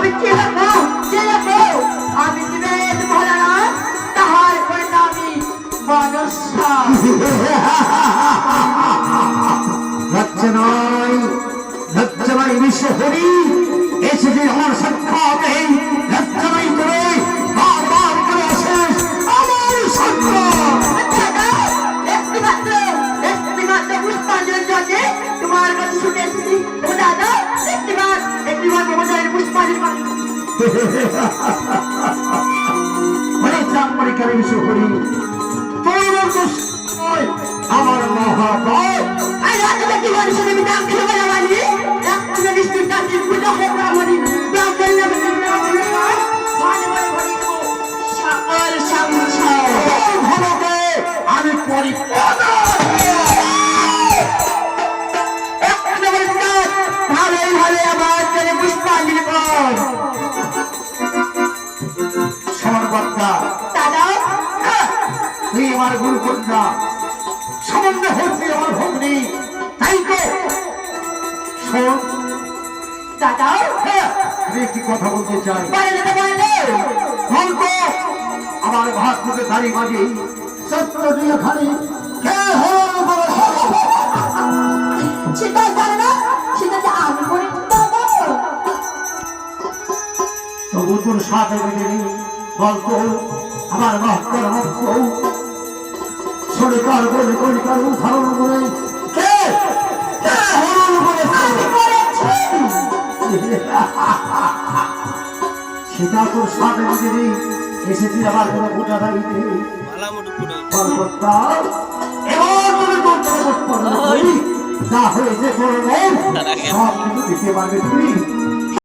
আমি চেনাবো আমি জীবের ভোলানাথ তাহার পরিণামী মনসা লজ্জা নয় বিশ্ব হরি এসে যে আমার সাক্ষাৎ এই লজ্জা নাই করে বারবার করে আসিস আমার সাক্ষাৎ একটিমাত্র পুষ্পাঞ্জলির জন্য তোমার কাছে ছুটে এসেছি ও দাদা একটিবার মমতার পুষ্পাঞ্জলি অনেক চাপ পরীক্ষার বিশ্ব হরি তোর নয় আমার মহাভাব কি মানুষের আমি নাম খেলে বলাবানি একটা নিশ্চিত কাজে পূজা হোক রামনি ব্রাহ্মণ নামে সকল সংসার ভালোকে আমি পরিপূর্ণ ভালোই ভালো আমার জন্য পুষ্পাঞ্জলি কর সমানবদ্ধা দাদা তুই আমার গুরুকন্যা সামান্য হচ্ছে আমার ভগ্নী তাই তো শোন দাদা আমি একটি কথা বলতে চাই বলে অল্প আমার ভাত থেকে দাঁড়ি মাঝে সত্য দিয়ে খালি কে হল বড় সেটা জানে না সেটা যে আমি করে তবু তোর সাথে বেঁধে গল্প আমার ভক্তর ভক্ত শরীকার বলে কলিকার উদাহরণ করে কে হরণ সেটা তোর সাথে বেঁধে এসেছি আমার কোনো গোটা দাঁড়িয়ে এবার তুমি তোর যা হয়েছে তোর সব কিছু দিতে পারবে তুমি